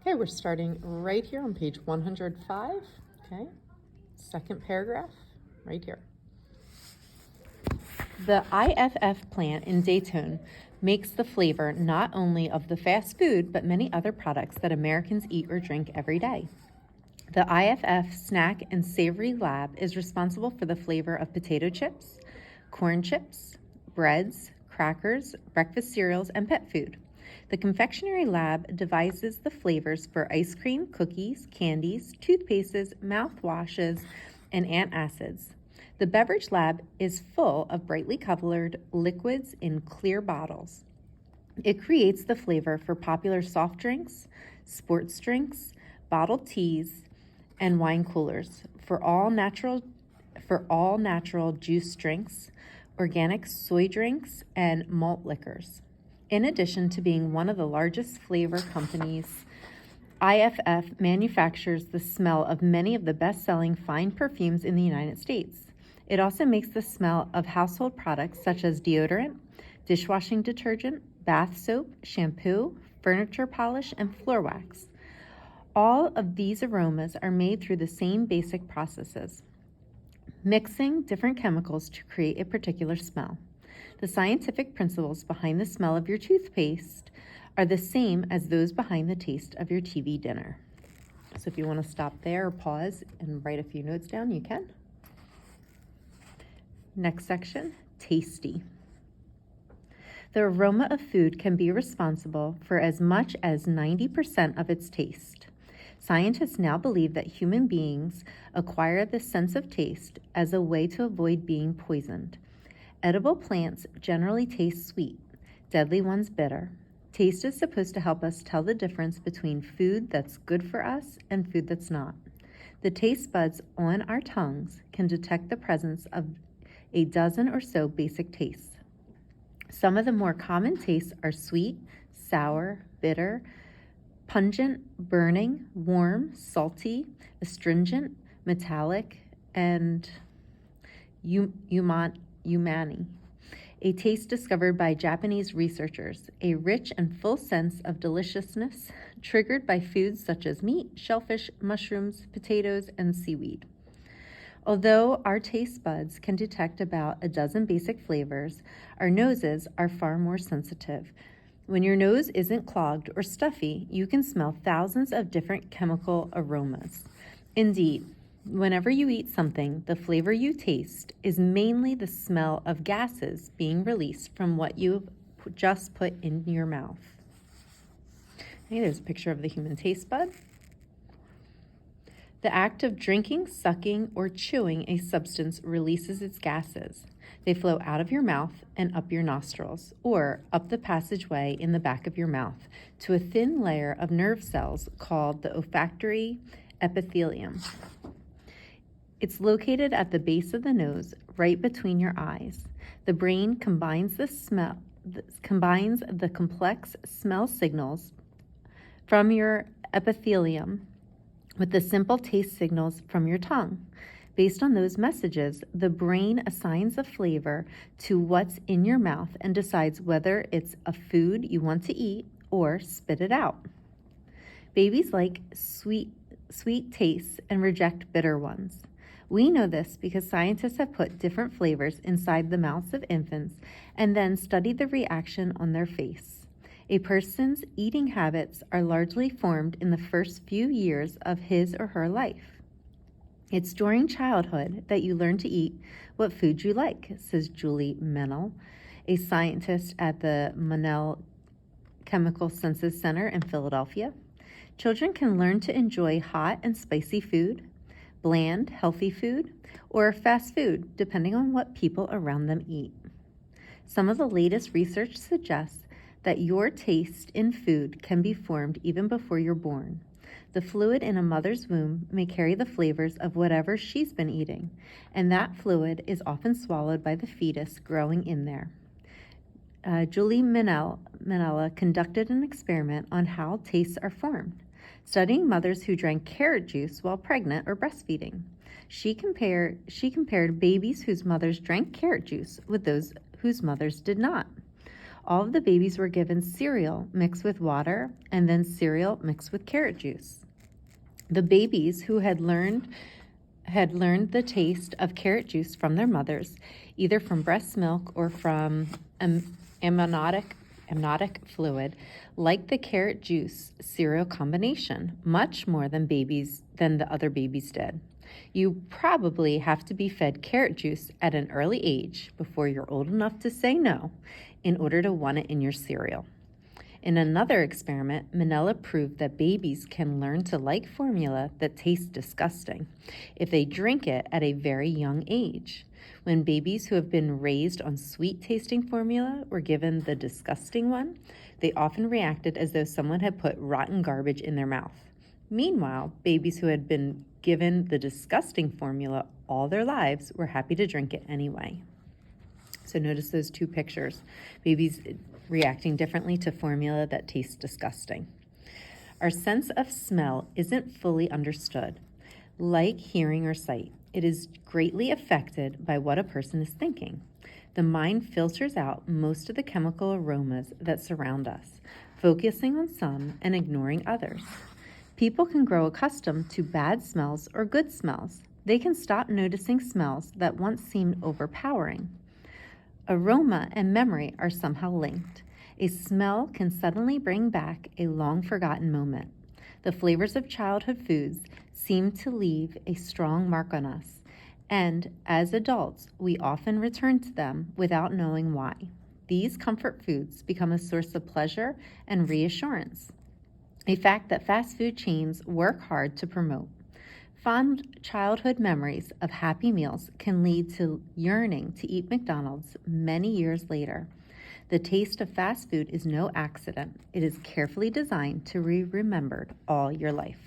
Okay, we're starting right here on page 105. Okay, second paragraph right here. The IFF plant in Dayton makes the flavor not only of the fast food, but many other products that Americans eat or drink every day. The IFF Snack and Savory Lab is responsible for the flavor of potato chips, corn chips, breads, crackers, breakfast cereals, and pet food. The confectionery lab devises the flavors for ice cream, cookies, candies, toothpastes, mouthwashes, and antacids. The beverage lab is full of brightly colored liquids in clear bottles. It creates the flavor for popular soft drinks, sports drinks, bottled teas, and wine coolers, for all natural juice drinks, organic soy drinks, and malt liquors. In addition to being one of the largest flavor companies, IFF manufactures the smell of many of the best-selling fine perfumes in the United States. It also makes the smell of household products such as deodorant, dishwashing detergent, bath soap, shampoo, furniture polish, and floor wax. All of these aromas are made through the same basic processes, mixing different chemicals to create a particular smell. The scientific principles behind the smell of your toothpaste are the same as those behind the taste of your TV dinner. So if you want to stop there or pause and write a few notes down, you can. Next section, tasty. The aroma of food can be responsible for as much as 90% of its taste. Scientists now believe that human beings acquire the sense of taste as a way to avoid being poisoned. Edible plants generally taste sweet, deadly ones bitter. Taste is supposed to help us tell the difference between food that's good for us and food that's not. The taste buds on our tongues can detect the presence of a dozen or so basic tastes. Some of the more common tastes are sweet, sour, bitter, pungent, burning, warm, salty, astringent, metallic, and umami. A taste discovered by Japanese researchers, a rich and full sense of deliciousness triggered by foods such as meat, shellfish, mushrooms, potatoes, and seaweed. Although our taste buds can detect about a dozen basic flavors, our noses are far more sensitive. When your nose isn't clogged or stuffy, you can smell thousands of different chemical aromas. Indeed, whenever you eat something, the flavor you taste is mainly the smell of gases being released from what you've just put in your mouth. Okay, there's a picture of the human taste bud. The act of drinking, sucking, or chewing a substance releases its gases. They flow out of your mouth and up your nostrils, or up the passageway in the back of your mouth to a thin layer of nerve cells called the olfactory epithelium. It's located at the base of the nose, right between your eyes. The brain combines the complex smell signals from your epithelium with the simple taste signals from your tongue. Based on those messages, the brain assigns a flavor to what's in your mouth and decides whether it's a food you want to eat or spit it out. Babies like sweet tastes and reject bitter ones. We know this because scientists have put different flavors inside the mouths of infants and then studied the reaction on their face. A person's eating habits are largely formed in the first few years of his or her life. It's during childhood that you learn to eat what food you like, says Julie Menel, a scientist at the Monell Chemical Senses Center in Philadelphia. Children can learn to enjoy hot and spicy food, bland, healthy food, or fast food, depending on what people around them eat. Some of the latest research suggests that your taste in food can be formed even before you're born. The fluid in a mother's womb may carry the flavors of whatever she's been eating, and that fluid is often swallowed by the fetus growing in there. Julie Manella conducted an experiment on how tastes are formed, studying mothers who drank carrot juice while pregnant or breastfeeding. She compared babies whose mothers drank carrot juice with those whose mothers did not. All of the babies were given cereal mixed with water and then cereal mixed with carrot juice. The babies who had learned the taste of carrot juice from their mothers, either from breast milk or from amniotic fluid, liked the carrot juice cereal combination much more than the other babies did. You probably have to be fed carrot juice at an early age before you're old enough to say no in order to want it in your cereal. In another experiment, Manella proved that babies can learn to like formula that tastes disgusting if they drink it at a very young age. When babies who have been raised on sweet-tasting formula were given the disgusting one, they often reacted as though someone had put rotten garbage in their mouth. Meanwhile, babies who had been given the disgusting formula all their lives were happy to drink it anyway. So notice those two pictures, babies reacting differently to formula that tastes disgusting. Our sense of smell isn't fully understood. Like hearing or sight, it is greatly affected by what a person is thinking. The mind filters out most of the chemical aromas that surround us, focusing on some and ignoring others. People can grow accustomed to bad smells or good smells. They can stop noticing smells that once seemed overpowering. Aroma and memory are somehow linked. A smell can suddenly bring back a long-forgotten moment. The flavors of childhood foods seem to leave a strong mark on us, and as adults, we often return to them without knowing why. These comfort foods become a source of pleasure and reassurance, a fact that fast food chains work hard to promote. Fond childhood memories of happy meals can lead to yearning to eat McDonald's many years later. The taste of fast food is no accident. It is carefully designed to be remembered all your life.